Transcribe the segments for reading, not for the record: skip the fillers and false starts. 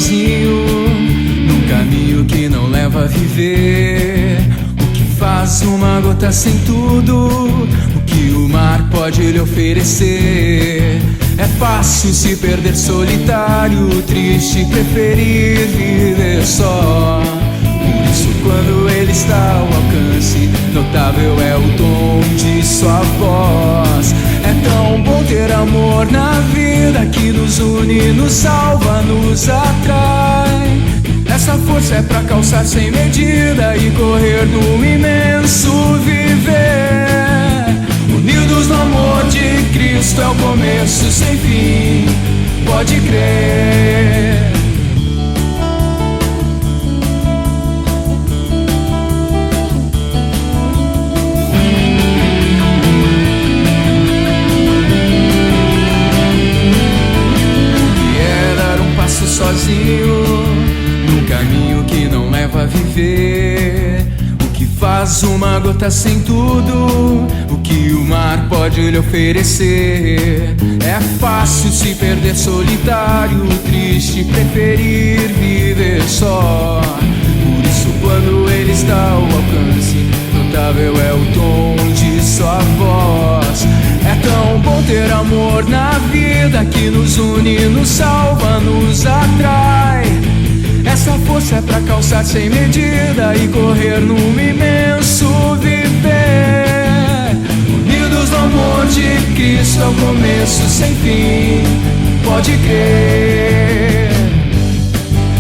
sozinho num caminho que não leva a viver. O que faz uma gota sem tudo, o que o mar pode lhe oferecer. É fácil se perder solitário, triste, preferir viver só. Por isso quando ele está ao alcance, notável é o tom de sua voz. É tão bom ter amor na vida, que nos une, nos salva, nos atrai. Essa força é pra calçar sem medida e correr no imenso viver. Unidos no amor de Cristo é o começo sem fim, pode crer. Sozinho num caminho que não leva a viver. O que faz uma gota sem tudo, o que o mar pode lhe oferecer. É fácil se perder solitário, triste, preferir viver só. Por isso quando ele está ao alcance, notável é o tom de sua voz. É tão bom ter amor na vida, que nos une, nos salva, nos atrai. Essa força é pra calçar sem medida e correr num imenso viver. Unidos no amor de Cristo é o começo sem fim, pode crer.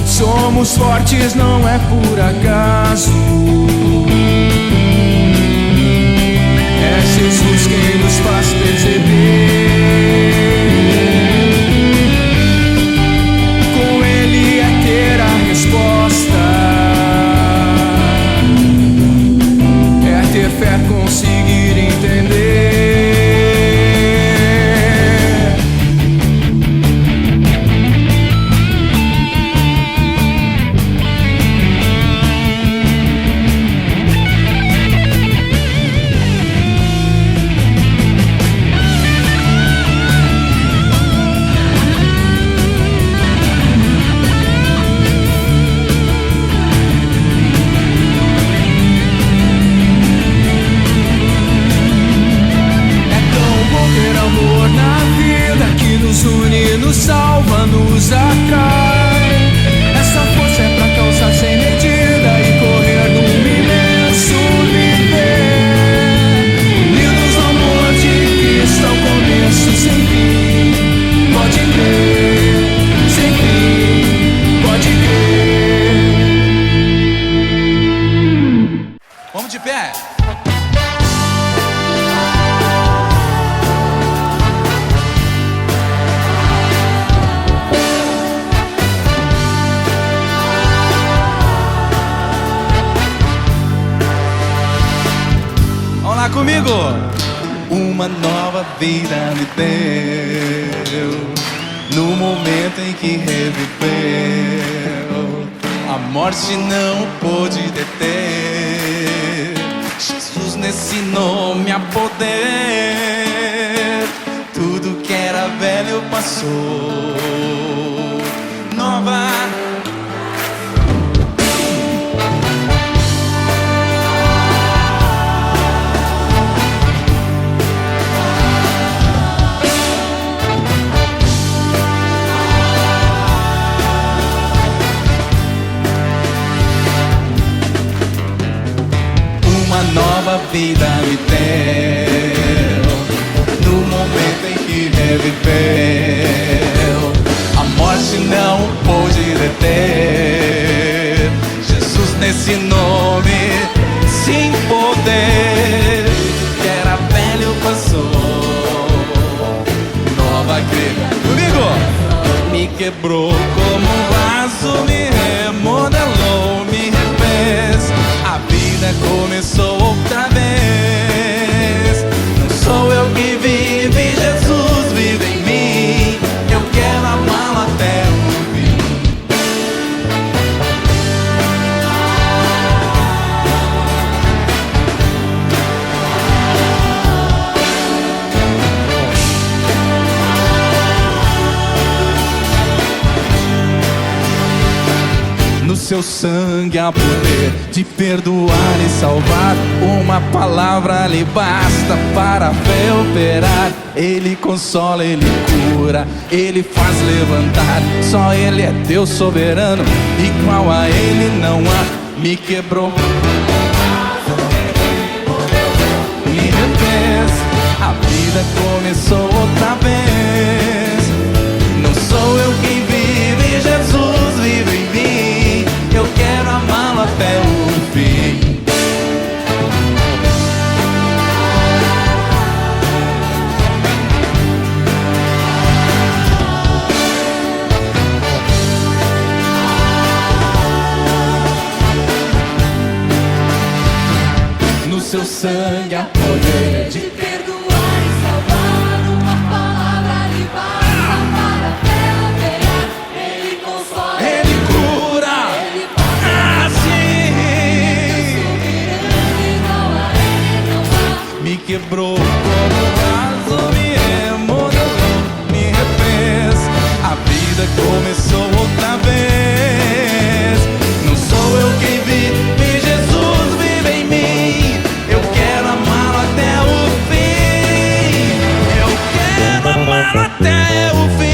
Somos fortes, não é por acaso. É Jesus quem nos faz perceber. Com Ele é ter a resposta. É ter fé, conseguir entender. Nos salva, nos atrai. Essa força é pra calçar sem medida e correr num imenso viver. Unidos no amor de Cristo ao começo sem fim, pode crer, sem fim, pode crer. Vamos de pé. Comigo. Uma nova vida me deu no momento em que reviveu. A morte não pôde deter. Jesus nesse nome a poder. Tudo que era velho passou. Nova. Nova vida me deu no momento em que reviveu. A morte não pôde deter. Jesus nesse nome, sem poder, que era velho passou. Nova criatura comigo. Me quebrou como um vaso, me remodelou, me refez. A vida começou outra vez. Não sou eu que vive, Jesus vive em mim. seu sangue há poder de perdoar e salvar. Uma palavra lhe basta para a fé operar. Ele consola, Ele cura, Ele faz levantar. Só Ele é Deus soberano, igual a Ele não há. Me quebrou, me refez, a vida começou outra vez. Não sou eu quem vive, Jesus vive em mim. Eu quero amá-lo até o fim. No seu sangue há poder de perdoar e salvar. Uma palavra lhe basta para a fé operar. Ele consola, Ele cura, Ele faz assim. soberano, igual a Ele não há. Me quebrou como vaso, me remodelou, me refez. A vida começou outra vez. Não sou eu quem vive, Jesus vive em mim. Eu quero amá-lo até o fim. Eu quero amá-lo até o fim.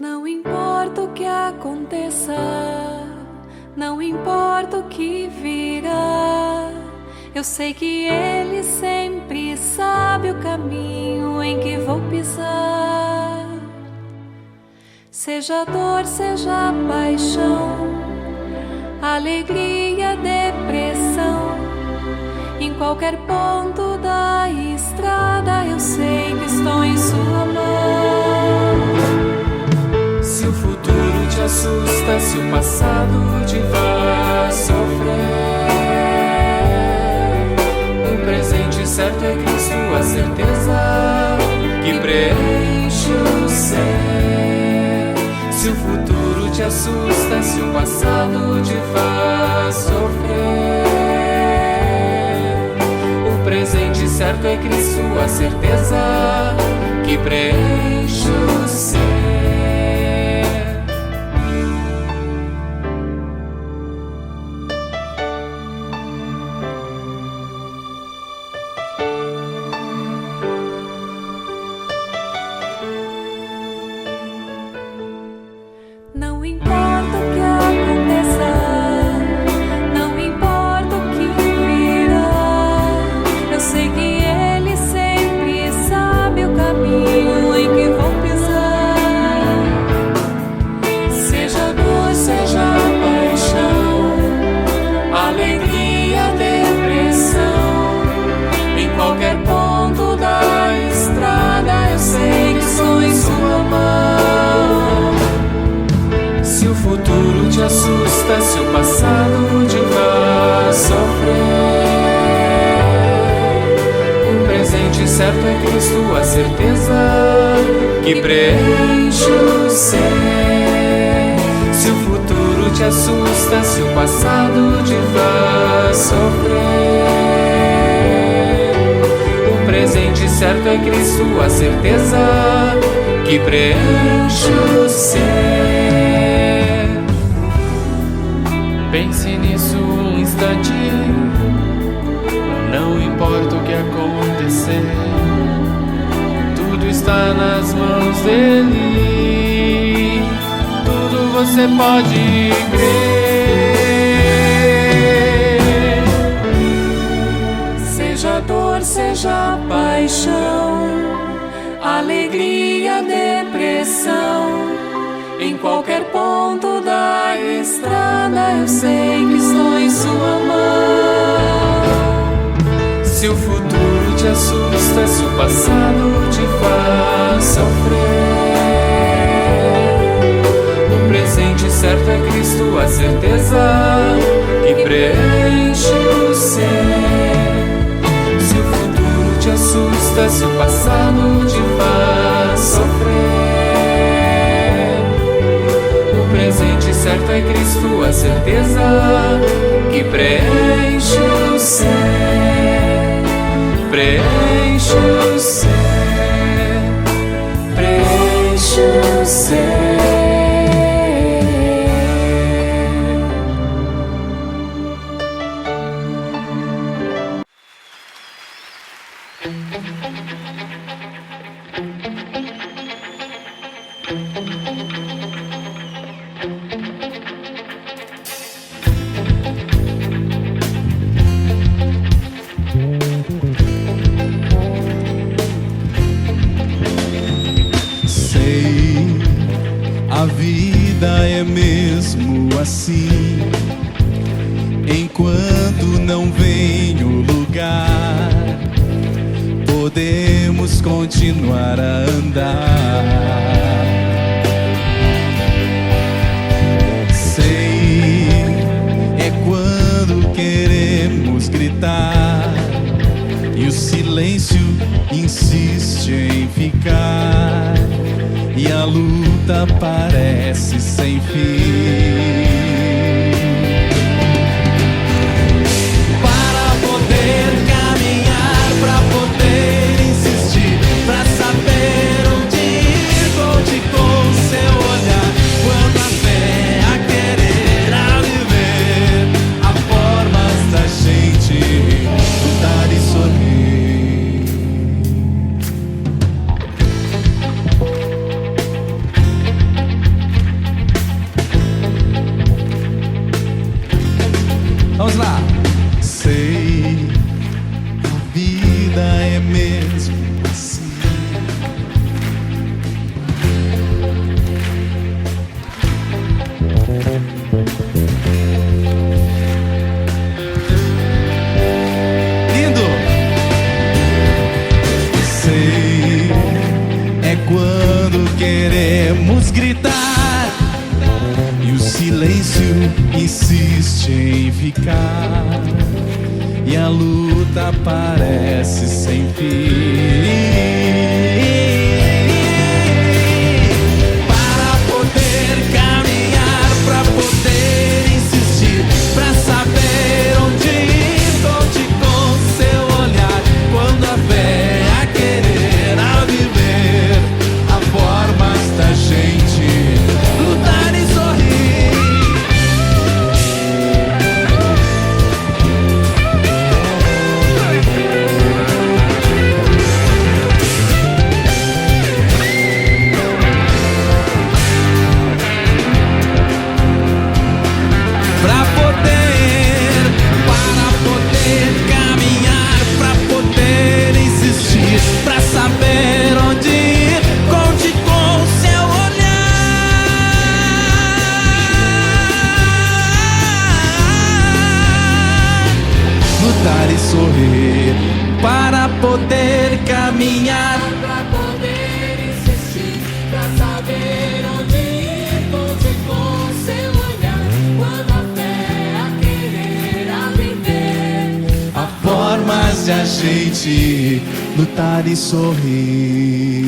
Não importa o que aconteça, não importa o que virá, eu sei que Ele sempre sabe o caminho em que vou pisar. Seja dor, seja paixão, alegria, depressão, em qualquer ponto da estrada eu sei que estou em Sua mão. Se o futuro te assusta, se o passado te faz sofrer, o presente certo é Cristo, a certeza que preenche o ser. Se o futuro te assusta, se o passado te faz sofrer, o presente certo é Cristo, a certeza que preenche o ser. Não importa o que aconteça, não importa o que virá, eu sei que Ele sempre sabe o caminho em que vou pisar. Seja dor, seja paixão, alegria, depressão, em qualquer ponto da estrada eu sei que estou em Sua mão. Se o futuro te assusta, se o passado te faz sofrer, o presente certo é Cristo, a certeza que preenche o ser. Se o futuro te assusta, se o passado te faz sofrer, o presente certo é Cristo, a certeza que preenche o ser. Pense nisso um instante, não importa o que acontecer, tudo está nas mãos dele, tudo você pode crer. Seja dor, seja paixão, alegria, depressão, em qualquer ponto da estrada eu sei que estou em Sua mão. Se o futuro te assusta, se o passado te faz sofrer, presente certo é Cristo, a certeza que preenche o ser. Se o futuro te assusta, se o passado te faz sofrer, o presente certo é Cristo, a certeza que preenche o ser, preenche o ser, preenche o ser. A vida é mesmo assim, enquanto não vem o lugar, podemos continuar a andar. Sei, é quando queremos gritar e o silêncio insiste em ficar, e a luta parece sem fim. Para poder caminhar, para poder insistir, para saber onde ir, conte com seu olhar. Quando a fé, a querer, a viver, há formas da gente lutar e sorrir. Vamos lá! Sei, a vida é mesmo assim. Lindo! Sei, é quando queremos gritar e o silêncio insiste em ficar, e a luta parece sem fim. Para poder caminhar, para poder insistir, para saber onde ir, conte com seu olhar. Quando a fé, a querer, a viver, há formas da gente lutar e sorrir. Para poder caminhar, para poder insistir, para saber onde ir, conte com seu olhar. Lutar e sorrir, para poder caminhar, Pra poder insistir, pra saber onde ir, conte com seu olhar. Quando a fé, a querer, a viver, há formas de a gente lutar e sorrir.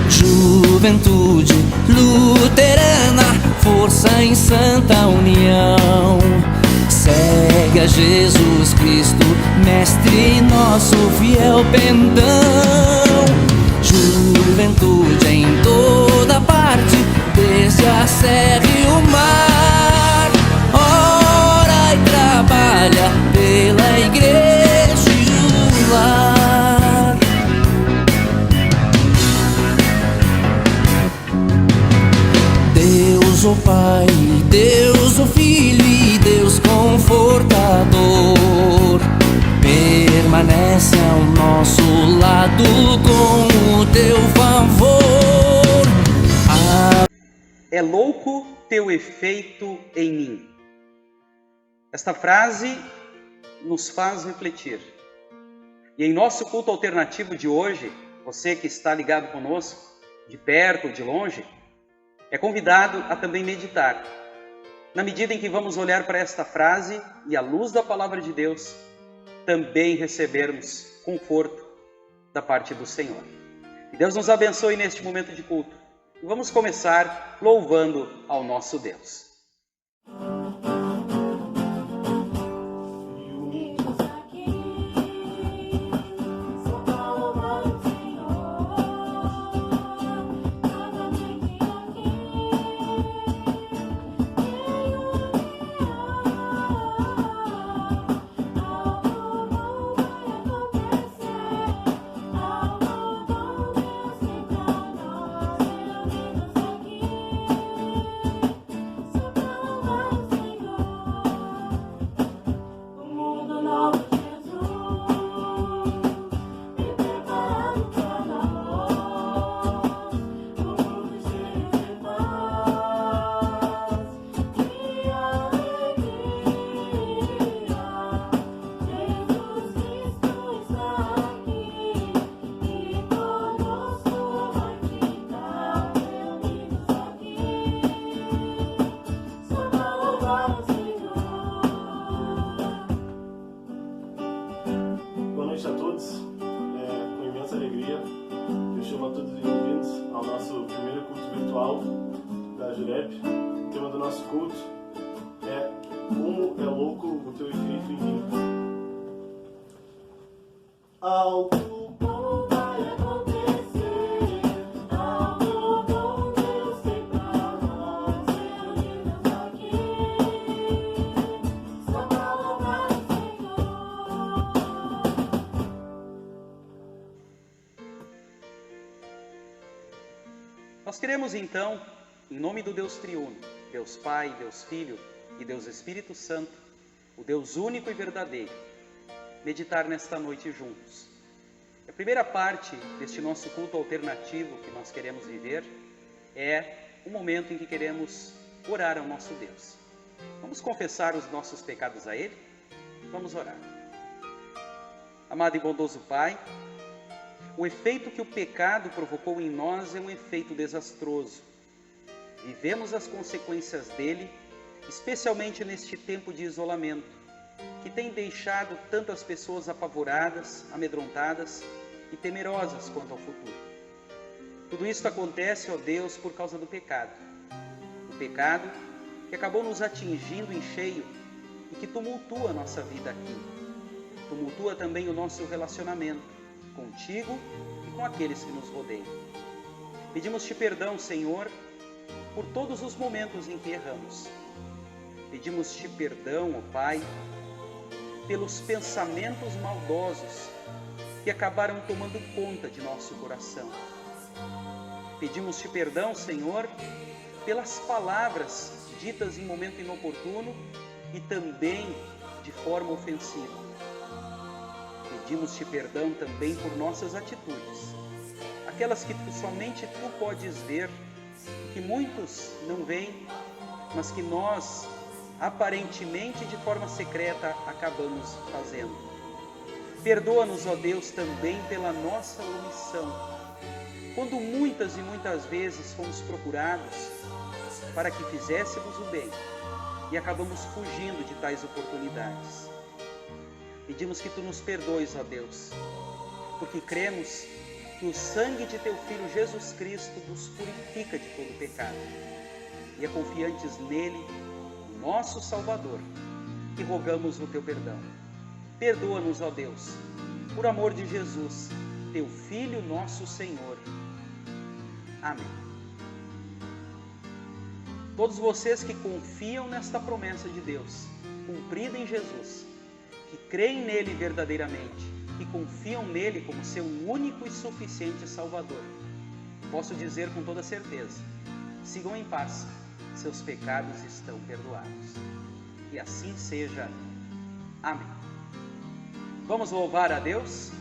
Juventude luterana, força em santa união. Segue a Jesus Cristo, mestre nosso fiel pendão. Juventude em toda parte, desde a serra o Pai, Deus o Filho e Deus Confortador, permanece ao nosso lado com o teu favor. É louco teu efeito em mim. Esta frase nos faz refletir. E em nosso culto alternativo de hoje, você que está ligado conosco, de perto ou de longe, é convidado a também meditar. Na medida em que vamos olhar para esta frase e à luz da palavra de Deus, também recebermos conforto da parte do Senhor. Que Deus nos abençoe neste momento de culto. E vamos começar louvando ao nosso Deus. Da Jurep. O tema do nosso culto é Como é louco o teu efeito em mim. Algo bom vai acontecer, algo bom Deus tem pra nós, reunidos aqui, só pra louvar o Senhor. Nós queremos então, em nome do Deus triuno, Deus Pai, Deus Filho e Deus Espírito Santo, o Deus único e verdadeiro, meditar nesta noite juntos. A primeira parte deste nosso culto alternativo que nós queremos viver é o momento em que queremos orar ao nosso Deus. Vamos confessar os nossos pecados a Ele? Vamos orar. Amado e bondoso Pai, o efeito que o pecado provocou em nós é um efeito desastroso. Vivemos as consequências dele, especialmente neste tempo de isolamento, que tem deixado tantas pessoas apavoradas, amedrontadas e temerosas quanto ao futuro. Tudo isso acontece, ó Deus, por causa do pecado. O pecado que acabou nos atingindo em cheio e que tumultua a nossa vida aqui. Tumultua também o nosso relacionamento contigo e com aqueles que nos rodeiam. Pedimos-te perdão, Senhor, por todos os momentos em que erramos. Pedimos-te perdão, ó Pai, pelos pensamentos maldosos que acabaram tomando conta de nosso coração. Pedimos-te perdão, Senhor, pelas palavras ditas em momento inoportuno e também de forma ofensiva. Pedimos-te perdão também por nossas atitudes, aquelas que somente tu podes ver, que muitos não veem, mas que nós, aparentemente de forma secreta, acabamos fazendo. Perdoa-nos, ó Deus, também pela nossa omissão, quando muitas e muitas vezes fomos procurados para que fizéssemos o bem e acabamos fugindo de tais oportunidades. Pedimos que tu nos perdoes, ó Deus, porque cremos que o sangue de teu Filho Jesus Cristo nos purifica de todo pecado. E é confiantes nele, nosso Salvador, que rogamos o teu perdão. Perdoa-nos, ó Deus, por amor de Jesus, teu Filho nosso Senhor. Amém. Todos vocês que confiam nesta promessa de Deus, cumprida em Jesus, que creem nele verdadeiramente, que confiam nele como seu único e suficiente Salvador, posso dizer com toda certeza: sigam em paz, seus pecados estão perdoados. Que assim seja. Amém. Vamos louvar a Deus?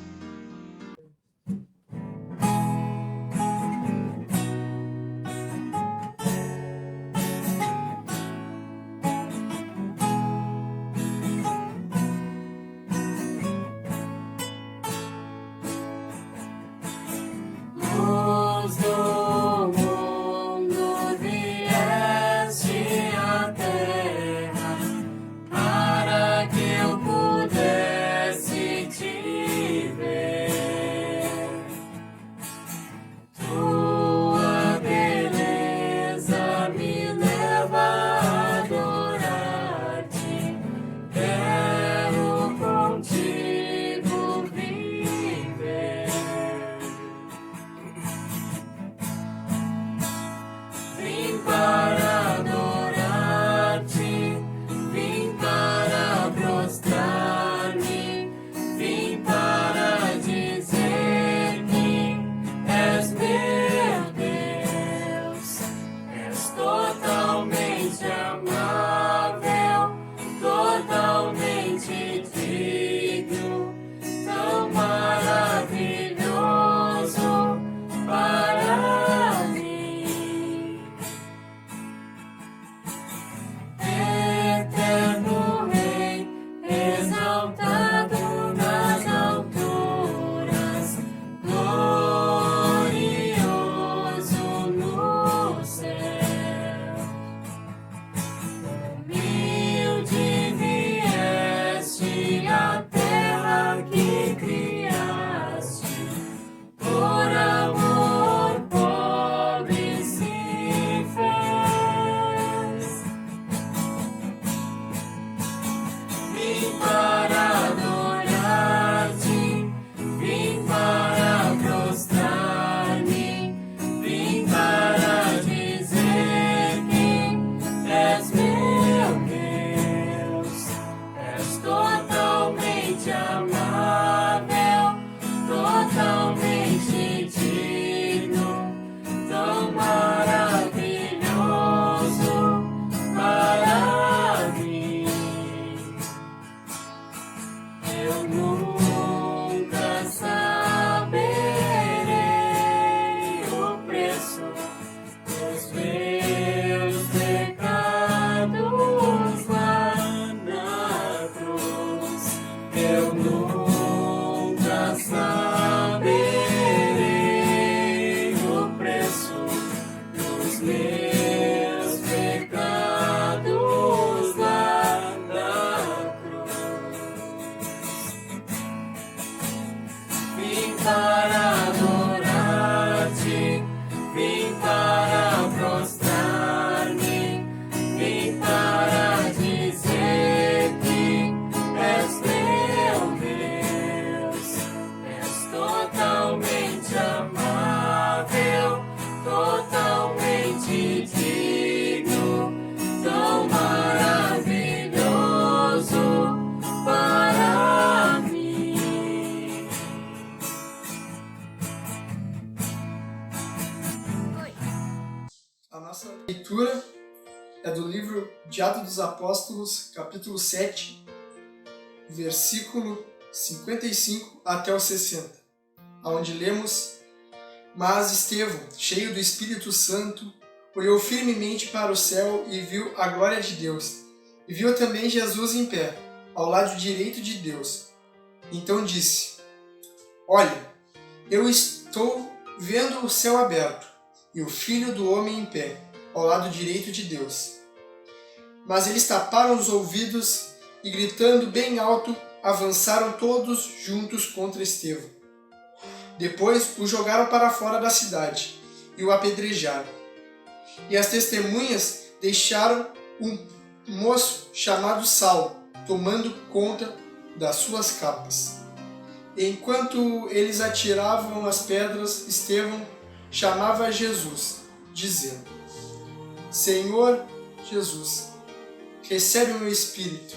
Leitura é do livro de Atos dos Apóstolos, capítulo 7, versículo 55 até o 60, onde lemos: Mas Estevão, cheio do Espírito Santo, olhou firmemente para o céu e viu a glória de Deus, e viu também Jesus em pé, ao lado direito de Deus. Então disse: Olha, eu estou vendo o céu aberto, e o Filho do Homem em pé, ao lado direito de Deus. Mas eles taparam os ouvidos e, gritando bem alto, avançaram todos juntos contra Estevão. Depois o jogaram para fora da cidade e o apedrejaram. E as testemunhas deixaram um moço chamado Saulo, tomando conta das suas capas. Enquanto eles atiravam as pedras, Estevão chamava a Jesus, dizendo: Senhor Jesus, recebe o meu espírito.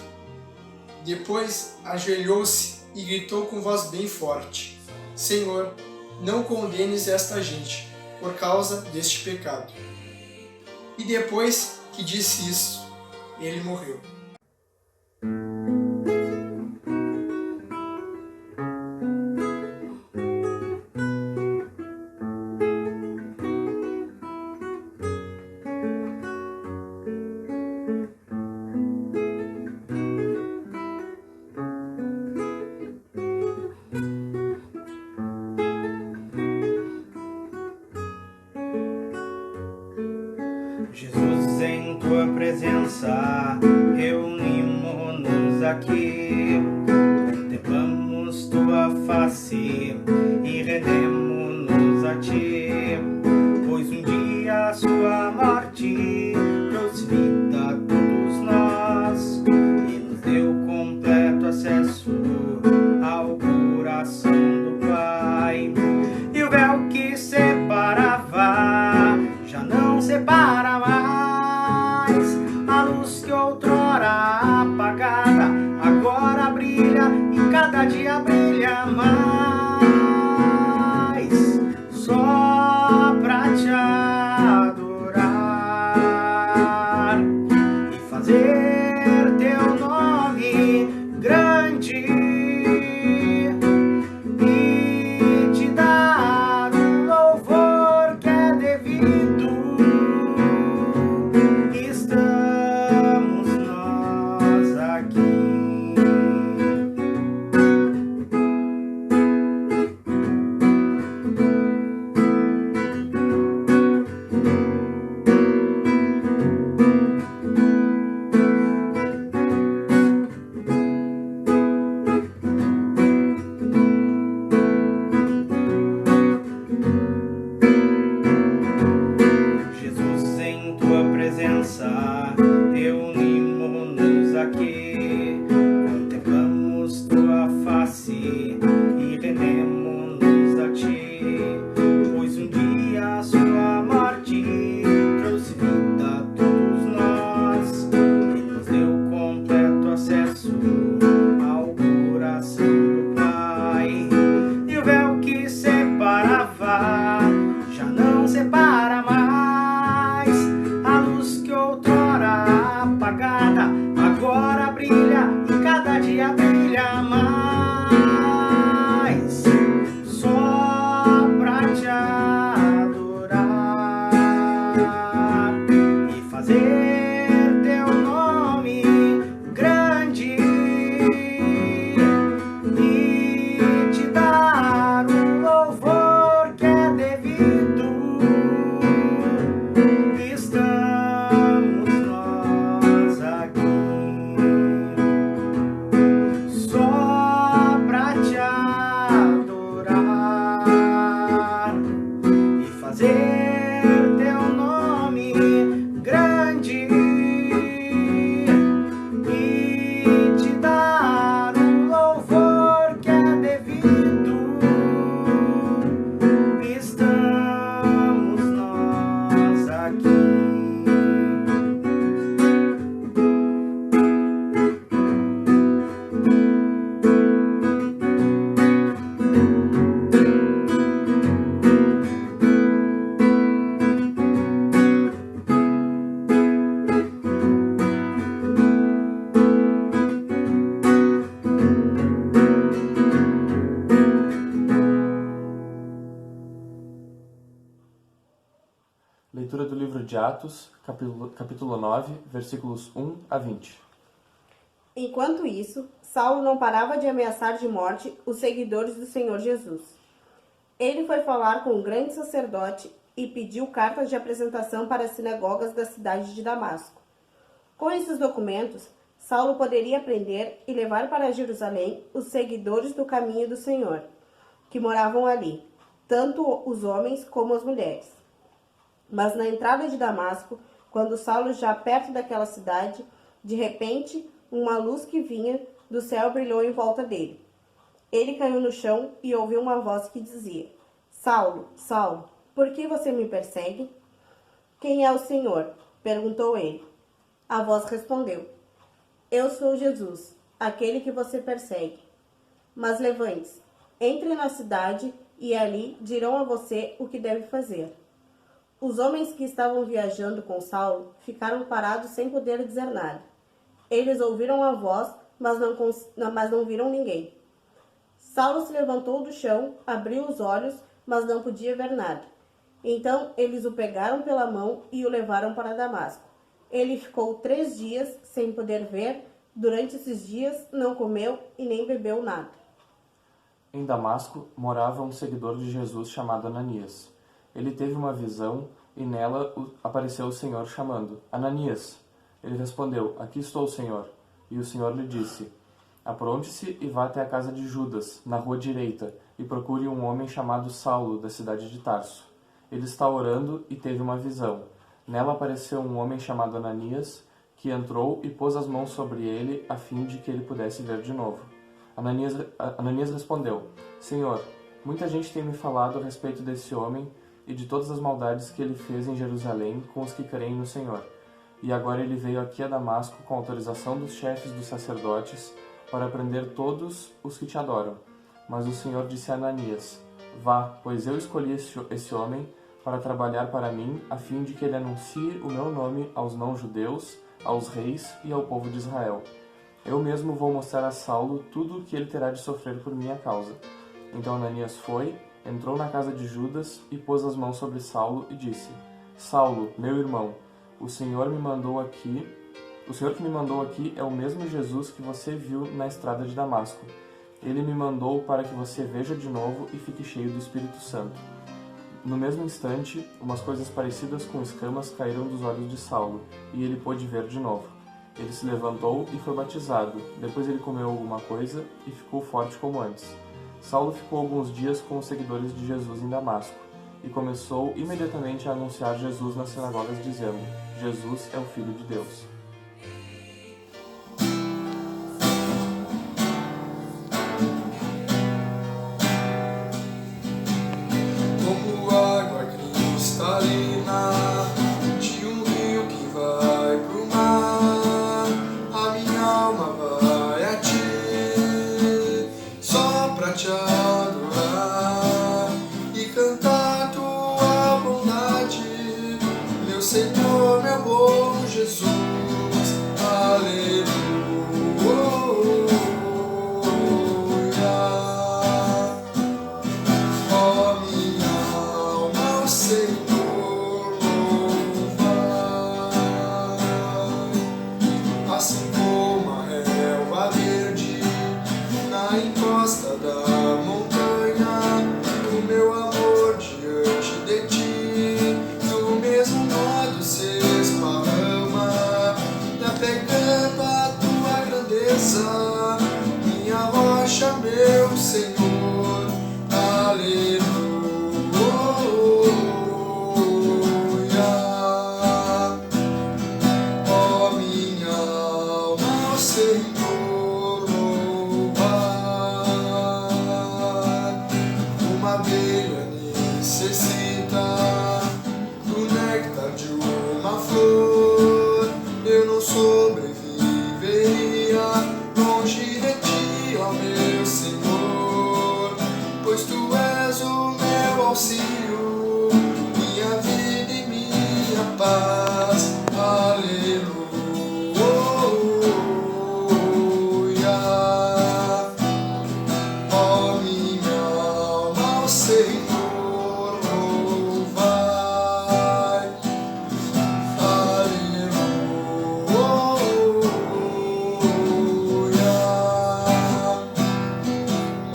Depois ajoelhou-se e gritou com voz bem forte: Senhor, não condenes esta gente por causa deste pecado. E depois que disse isso, ele morreu. Jesus, em tua presença, reunimos-nos aqui, contemplamos tua face e rendemos-nos a ti, pois um dia a sua morte trouxe vida a todos nós e nos deu completo acesso ao coração do Pai. E o véu que separava já não separa mais, a luz que outrora apagada agora brilha e cada dia brilha mais, só pra te adorar e fazer teu nome grande e te dar o louvor que é devido. Estamos nós aqui. Jesus, em tua presença, reunimos-nos aqui, contemplamos tua face e rendemos-nos a ti, pois um dia a sua morte trouxe vida a todos nós e nos deu completo acesso ao coração do Pai. E o véu que separava já não separa mais, a luz que outrora apagada agora brilha e cada dia brilha mais, só pra te adorar e fazer teu nome grande e te dar o louvor que é devido. Estamos nós aqui, só pra te adorar e fazer teu nome grande e te dar o louvor que é devido. Estamos nós aqui. Leitura do livro de Atos, capítulo 9, versículos 1 a 20. Enquanto isso, Saulo não parava de ameaçar de morte os seguidores do Senhor Jesus. Ele foi falar com o grande sacerdote e pediu cartas de apresentação para as sinagogas da cidade de Damasco. Com esses documentos, Saulo poderia prender e levar para Jerusalém os seguidores do caminho do Senhor, que moravam ali, tanto os homens como as mulheres. Mas na entrada de Damasco, quando Saulo já perto daquela cidade, de repente, uma luz que vinha do céu brilhou em volta dele. Ele caiu no chão e ouviu uma voz que dizia: Saulo, Saulo, por que você me persegue? Quem é o Senhor? Perguntou ele. A voz respondeu: Eu sou Jesus, aquele que você persegue. Mas levante-se, entre na cidade e ali dirão a você o que deve fazer. Os homens que estavam viajando com Saulo ficaram parados sem poder dizer nada. Eles ouviram a voz, mas não viram ninguém. Saulo se levantou do chão, abriu os olhos, mas não podia ver nada. Então eles o pegaram pela mão e o levaram para Damasco. Ele ficou 3 dias sem poder ver. Durante esses dias não comeu e nem bebeu nada. Em Damasco morava um seguidor de Jesus chamado Ananias. Ele teve uma visão e nela apareceu o Senhor chamando: Ananias. Ele respondeu: Aqui estou, Senhor. E o Senhor lhe disse: Apronte-se e vá até a casa de Judas, na rua direita, e procure um homem chamado Saulo, da cidade de Tarso. Ele está orando e teve uma visão. Nela apareceu um homem chamado Ananias, que entrou e pôs as mãos sobre ele, a fim de que ele pudesse ver de novo. Ananias respondeu: Senhor, muita gente tem me falado a respeito desse homem e de todas as maldades que ele fez em Jerusalém com os que creem no Senhor. E agora ele veio aqui a Damasco com autorização dos chefes dos sacerdotes para prender todos os que te adoram. Mas o Senhor disse a Ananias: Vá, pois eu escolhi esse homem para trabalhar para mim, a fim de que ele anuncie o meu nome aos não-judeus, aos reis e ao povo de Israel. Eu mesmo vou mostrar a Saulo tudo o que ele terá de sofrer por minha causa. Então Ananias foi, entrou na casa de Judas e pôs as mãos sobre Saulo e disse: Saulo, meu irmão, o Senhor que me mandou aqui é o mesmo Jesus que você viu na estrada de Damasco. Ele me mandou para que você veja de novo e fique cheio do Espírito Santo. No mesmo instante, umas coisas parecidas com escamas caíram dos olhos de Saulo, e ele pôde ver de novo. Ele se levantou e foi batizado. Depois ele comeu alguma coisa e ficou forte como antes. Saulo ficou alguns dias com os seguidores de Jesus em Damasco, e começou imediatamente a anunciar Jesus nas sinagogas, dizendo: Jesus é o Filho de Deus. Como água cristalina de um rio que vai pro mar, a minha alma vai a ti, só pra te adorar e cantar tua bondade, meu Senhor, meu bom Jesus. Aleluia. Assim como a relva verde na encosta da montanha, o meu amor diante de ti do mesmo modo se esparrama, me apegando à tua grandeza, minha rocha, meu Senhor. Aleluia. Senhor, louvar. Uma abelha necessita do néctar de uma flor. Eu não sobreviveria longe de ti, ó meu Senhor, pois tu és o meu auxílio, minha vida e minha paz. Aleluia. Senhor, louvai. Aleluia.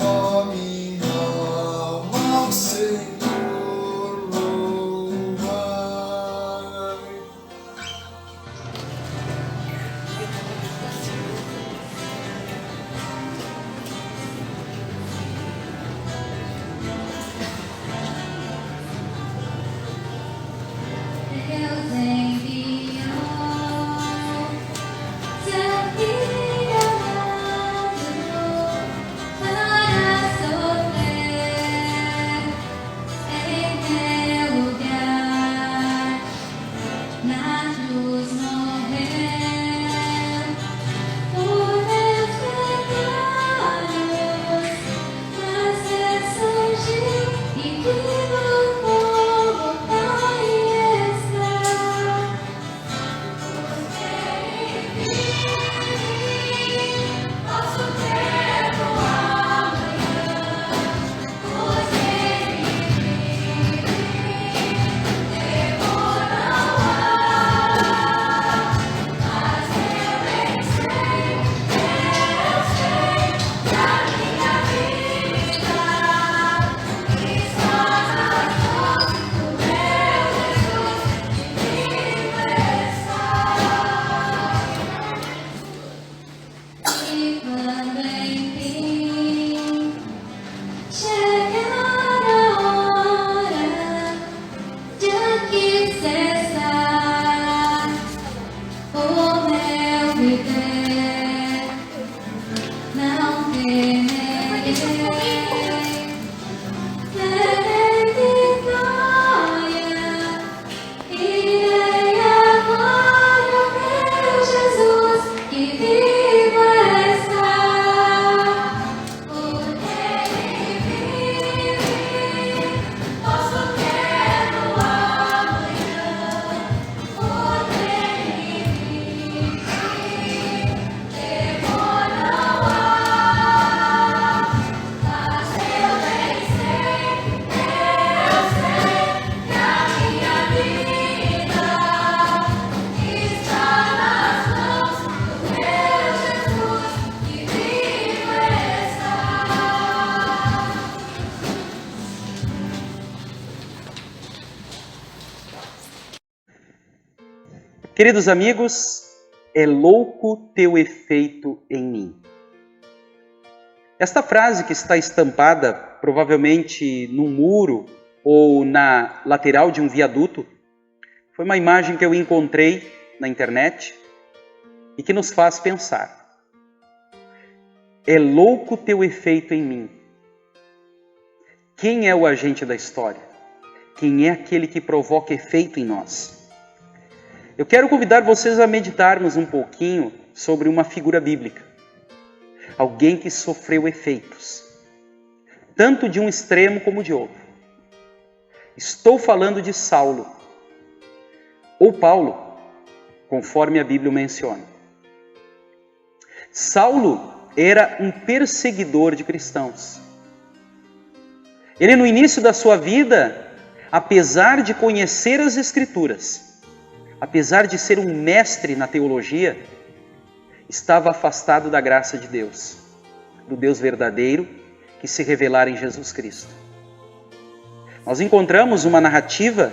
Ó minha alma, ao Senhor louvai. Queridos amigos, é louco teu efeito em mim. Esta frase que está estampada provavelmente num muro ou na lateral de um viaduto foi uma imagem que eu encontrei na internet e que nos faz pensar. É louco teu efeito em mim. Quem é o agente da história? Quem é aquele que provoca efeito em nós? Eu quero convidar vocês a meditarmos um pouquinho sobre uma figura bíblica. Alguém que sofreu efeitos, tanto de um extremo como de outro. Estou falando de Saulo, ou Paulo, conforme a Bíblia menciona. Saulo era um perseguidor de cristãos. Ele, no início da sua vida, apesar de conhecer as Escrituras, apesar de ser um mestre na teologia, estava afastado da graça de Deus, do Deus verdadeiro que se revelara em Jesus Cristo. Nós encontramos uma narrativa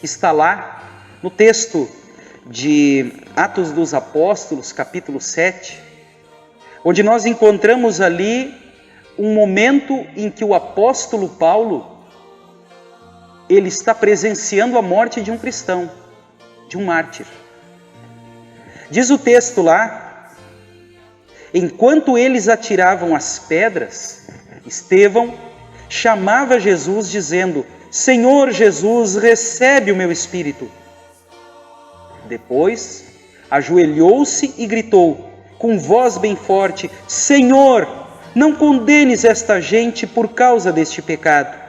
que está lá no texto de Atos dos Apóstolos, capítulo 7, onde nós encontramos ali um momento em que o apóstolo Paulo, ele está presenciando a morte de um cristão, de um mártir. Diz o texto lá, enquanto eles atiravam as pedras, Estevão chamava Jesus dizendo: Senhor Jesus, recebe o meu espírito. Depois, ajoelhou-se e gritou, com voz bem forte: Senhor, não condenes esta gente por causa deste pecado.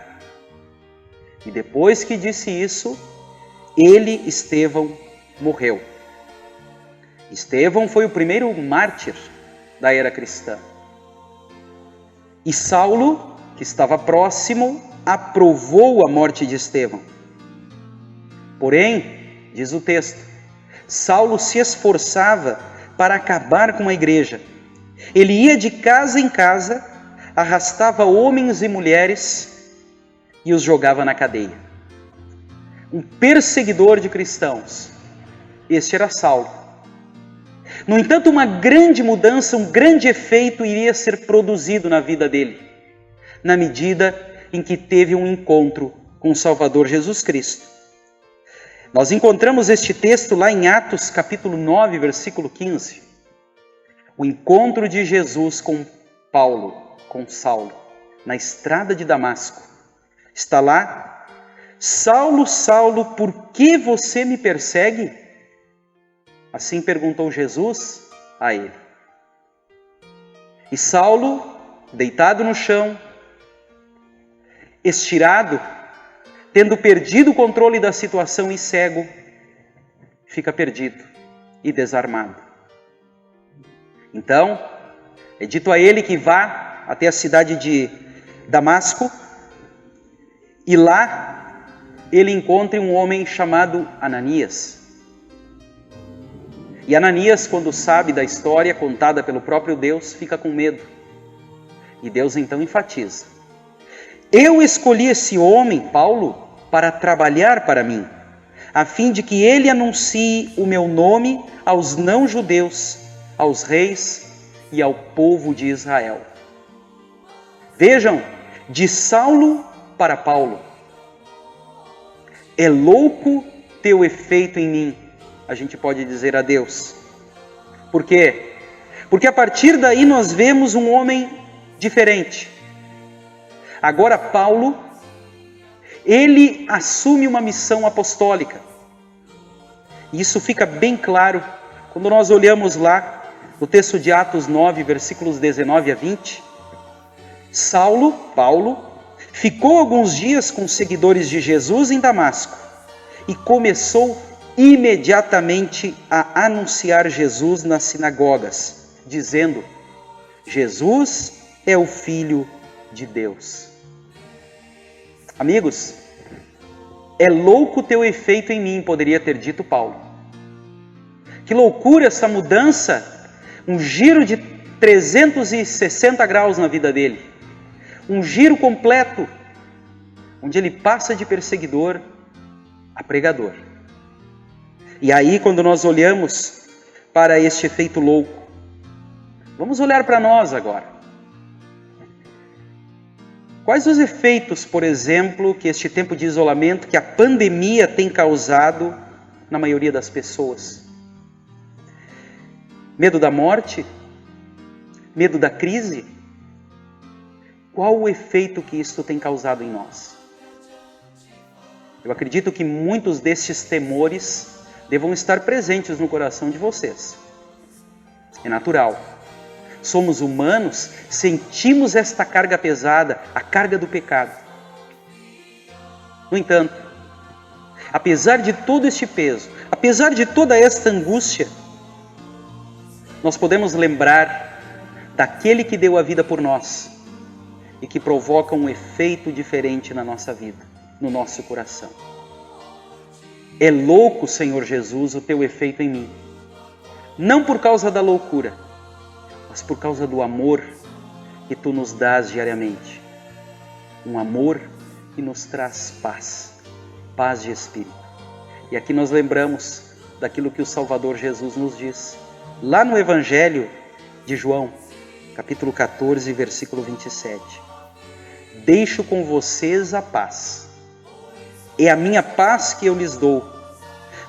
E depois que disse isso, ele, Estevão, morreu. Estevão foi o primeiro mártir da era cristã. E Saulo, que estava próximo, aprovou a morte de Estevão. Porém, diz o texto, Saulo se esforçava para acabar com a igreja. Ele ia de casa em casa, arrastava homens e mulheres e os jogava na cadeia. Um perseguidor de cristãos. Este era Saulo. No entanto, uma grande mudança, um grande efeito iria ser produzido na vida dele, na medida em que teve um encontro com o Salvador Jesus Cristo. Nós encontramos este texto lá em Atos, capítulo 9, versículo 15. O encontro de Jesus com Paulo, com Saulo, na estrada de Damasco. Está lá: Saulo, Saulo, por que você me persegue? Assim perguntou Jesus a ele. E Saulo, deitado no chão, estirado, tendo perdido o controle da situação e cego, fica perdido e desarmado. Então, é dito a ele que vá até a cidade de Damasco e lá ele encontre um homem chamado Ananias. E Ananias, quando sabe da história contada pelo próprio Deus, fica com medo. E Deus então enfatiza: eu escolhi esse homem, Paulo, para trabalhar para mim, a fim de que ele anuncie o meu nome aos não-judeus, aos reis e ao povo de Israel. Vejam, de Saulo para Paulo. É louco teu efeito em mim, a gente pode dizer a Deus. Por quê? Porque a partir daí nós vemos um homem diferente. Agora Paulo, ele assume uma missão apostólica. E isso fica bem claro quando nós olhamos lá no texto de Atos 9, versículos 19 a 20. Paulo, ficou alguns dias com os seguidores de Jesus em Damasco e começou imediatamente a anunciar Jesus nas sinagogas, dizendo: Jesus é o Filho de Deus. Amigos, é louco teu efeito em mim, poderia ter dito Paulo. Que loucura essa mudança, um giro de 360 graus na vida dele. Um giro completo, onde ele passa de perseguidor a pregador. E aí, quando nós olhamos para este efeito louco, vamos olhar para nós agora. Quais os efeitos, por exemplo, que este tempo de isolamento, que a pandemia tem causado na maioria das pessoas? Medo da morte? Medo da crise? Qual o efeito que isto tem causado em nós? Eu acredito que muitos destes temores devam estar presentes no coração de vocês. É natural. Somos humanos, sentimos esta carga pesada, a carga do pecado. No entanto, apesar de todo este peso, apesar de toda esta angústia, nós podemos lembrar daquele que deu a vida por nós e que provoca um efeito diferente na nossa vida, no nosso coração. É louco, Senhor Jesus, o teu efeito em mim. Não por causa da loucura, mas por causa do amor que tu nos dás diariamente. Um amor que nos traz paz, paz de espírito. E aqui nós lembramos daquilo que o Salvador Jesus nos diz, lá no Evangelho de João, capítulo 14, versículo 27. Deixo com vocês a paz. É a minha paz que eu lhes dou.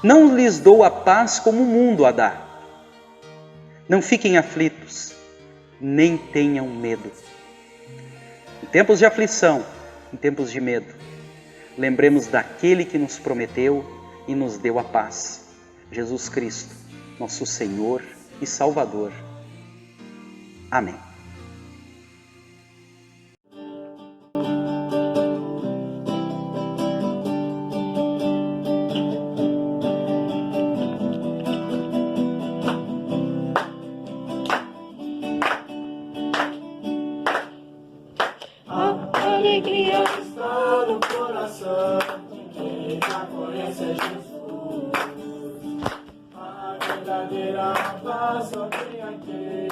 Não lhes dou a paz como o mundo a dá. Não fiquem aflitos, nem tenham medo. Em tempos de aflição, em tempos de medo, lembremos daquele que nos prometeu e nos deu a paz. Jesus Cristo, nosso Senhor e Salvador. Amém. Alegria está no coração de quem já conhece Jesus. A verdadeira paz só tem aquele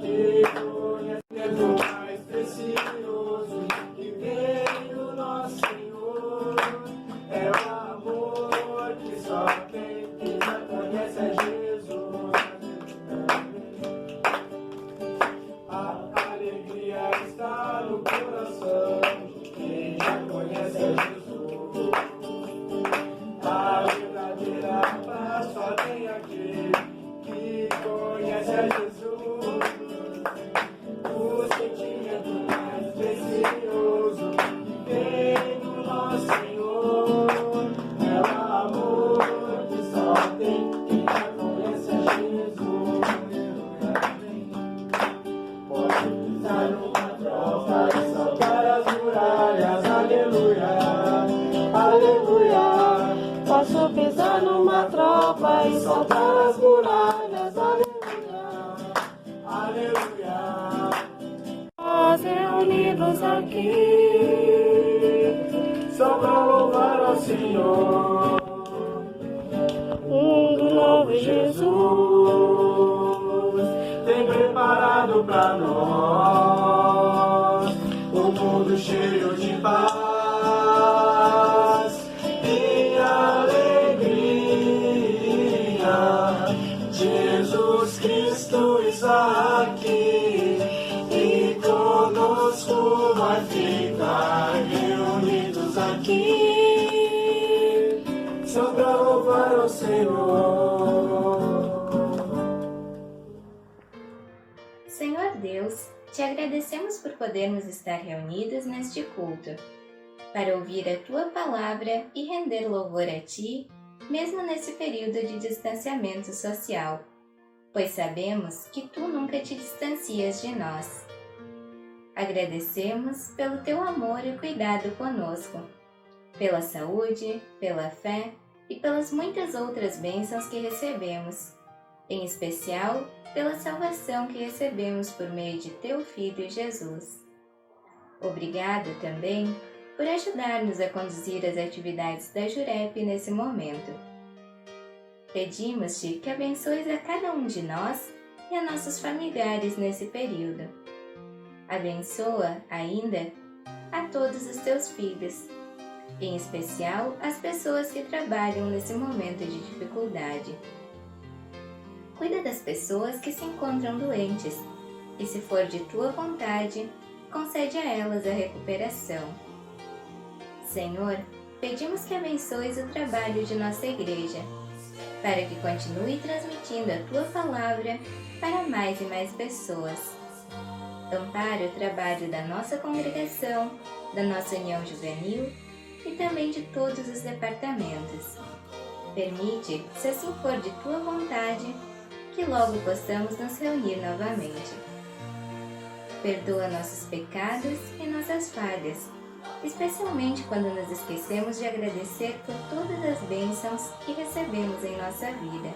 que conhece o mais precioso que vem do nosso Senhor. É o amor que só tem quem já conhece Jesus. A alegria está no coração. Quem já conhece Jesus, a verdadeira paz só tem aquele que conhece a Jesus. O sentimento mais precioso que vem do nosso Senhor é o amor que só tem quem já conhece a Jesus. Pode pisar numa tropa e saltar as muralhas, aleluia, aleluia. Posso pisar numa tropa e saltar as muralhas, aleluia, aleluia. Nós reunidos aqui, só para louvar ao Senhor. Mundo novo Jesus tem preparado para nós um mundo cheio de paz e alegria. Jesus Cristo está aqui e conosco vai ficar, reunidos aqui só para louvar ao Senhor. Senhor Deus, te agradecemos por podermos estar reunidos neste culto, para ouvir a Tua Palavra e render louvor a Ti, mesmo nesse período de distanciamento social, pois sabemos que Tu nunca te distancias de nós. Agradecemos pelo Teu amor e cuidado conosco, pela saúde, pela fé e pelas muitas outras bênçãos que recebemos, em especial pela salvação que recebemos por meio de Teu Filho Jesus. Obrigado também por ajudar-nos a conduzir as atividades da Jurep nesse momento. Pedimos-te que abençoes a cada um de nós e a nossos familiares nesse período. Abençoa ainda a todos os Teus filhos, em especial as pessoas que trabalham nesse momento de dificuldade. Cuida das pessoas que se encontram doentes e, se for de tua vontade, concede a elas a recuperação. Senhor, pedimos que abençoes o trabalho de nossa igreja, para que continue transmitindo a tua palavra para mais e mais pessoas. Ampara o trabalho da nossa congregação, da nossa união juvenil e também de todos os departamentos. Permite, se assim for de tua vontade, que logo possamos nos reunir novamente. Perdoa nossos pecados e nossas falhas, especialmente quando nos esquecemos de agradecer por todas as bênçãos que recebemos em nossa vida.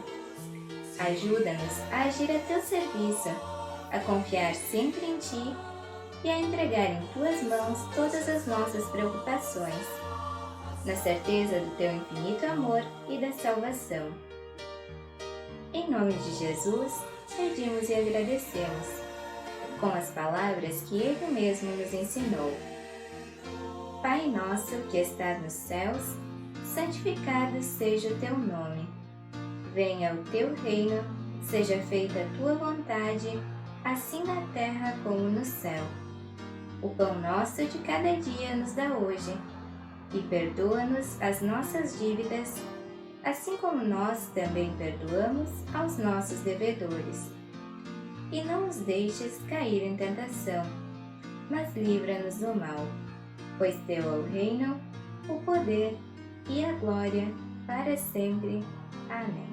Ajuda-nos a agir a teu serviço, a confiar sempre em ti e a entregar em tuas mãos todas as nossas preocupações, na certeza do teu infinito amor e da salvação. Em nome de Jesus, pedimos e agradecemos, com as palavras que Ele mesmo nos ensinou. Pai nosso que estás nos céus, santificado seja o teu nome. Venha o teu reino, seja feita a tua vontade, assim na terra como no céu. O pão nosso de cada dia nos dá hoje, e perdoa-nos as nossas dívidas, assim como nós também perdoamos aos nossos devedores. E não nos deixes cair em tentação, mas livra-nos do mal, pois teu é o reino, o poder e a glória para sempre. Amém.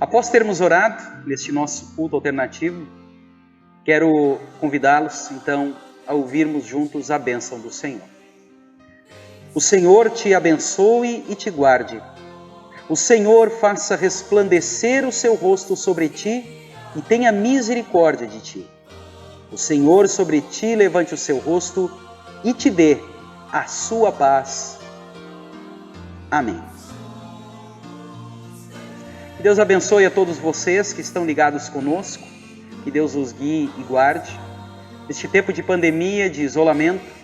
Após termos orado neste nosso culto alternativo, quero convidá-los então a ouvirmos juntos a bênção do Senhor. O Senhor te abençoe e te guarde. O Senhor faça resplandecer o seu rosto sobre ti e tenha misericórdia de ti. O Senhor sobre ti levante o seu rosto e te dê a sua paz. Amém. Que Deus abençoe a todos vocês que estão ligados conosco. Que Deus os guie e guarde. Neste tempo de pandemia, de isolamento,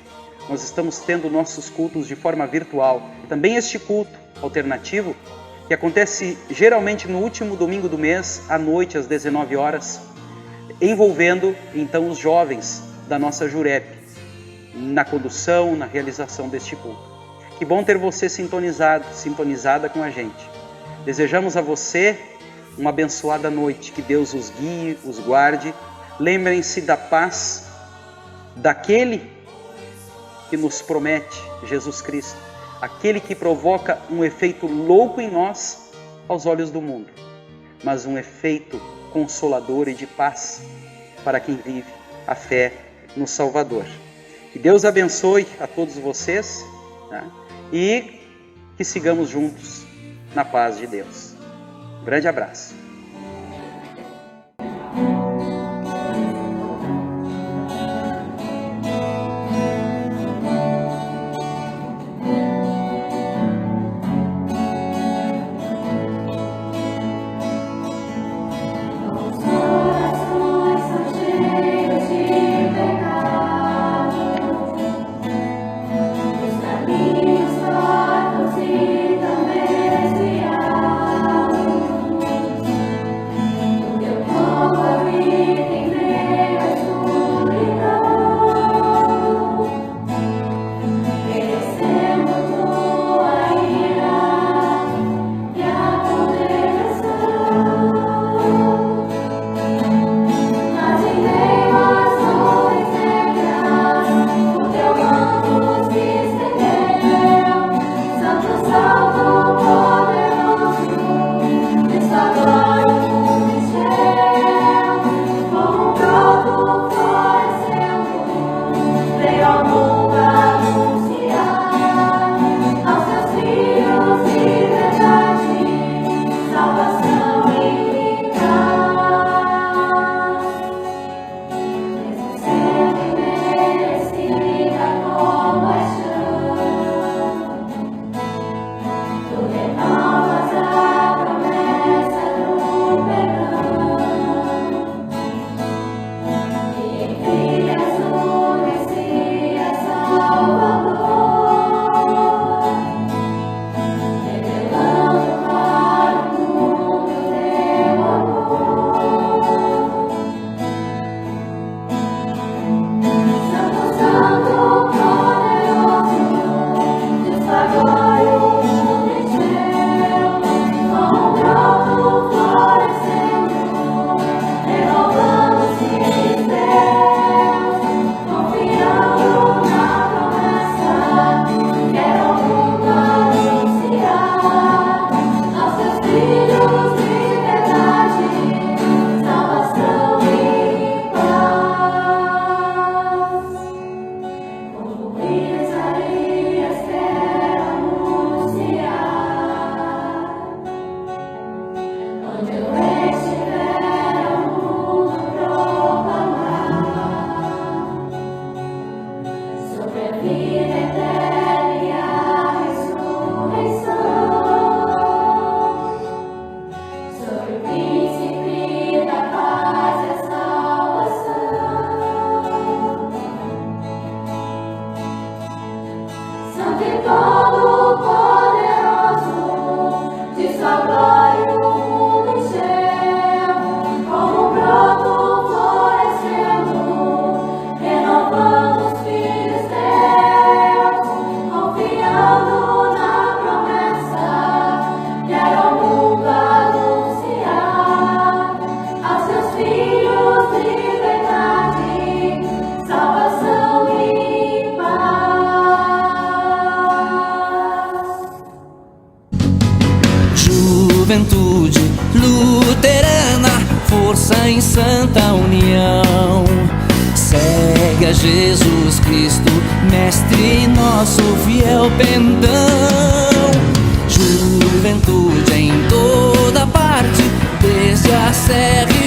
nós estamos tendo nossos cultos de forma virtual. Também este culto alternativo, que acontece geralmente no último domingo do mês, à noite, às 19 horas, envolvendo então os jovens da nossa Jurep, na condução, na realização deste culto. Que bom ter você sintonizada com a gente. Desejamos a você uma abençoada noite, que Deus os guie, os guarde. Lembrem-se da paz daquele que nos promete, Jesus Cristo, aquele que provoca um efeito louco em nós aos olhos do mundo, mas um efeito consolador e de paz para quem vive a fé no Salvador. Que Deus abençoe a todos vocês, tá? E que sigamos juntos na paz de Deus. Um grande abraço. Salvador. Juventude luterana, força em santa união. Segue a Jesus Cristo, mestre nosso fiel pendão. Juventude em toda parte, desde a serra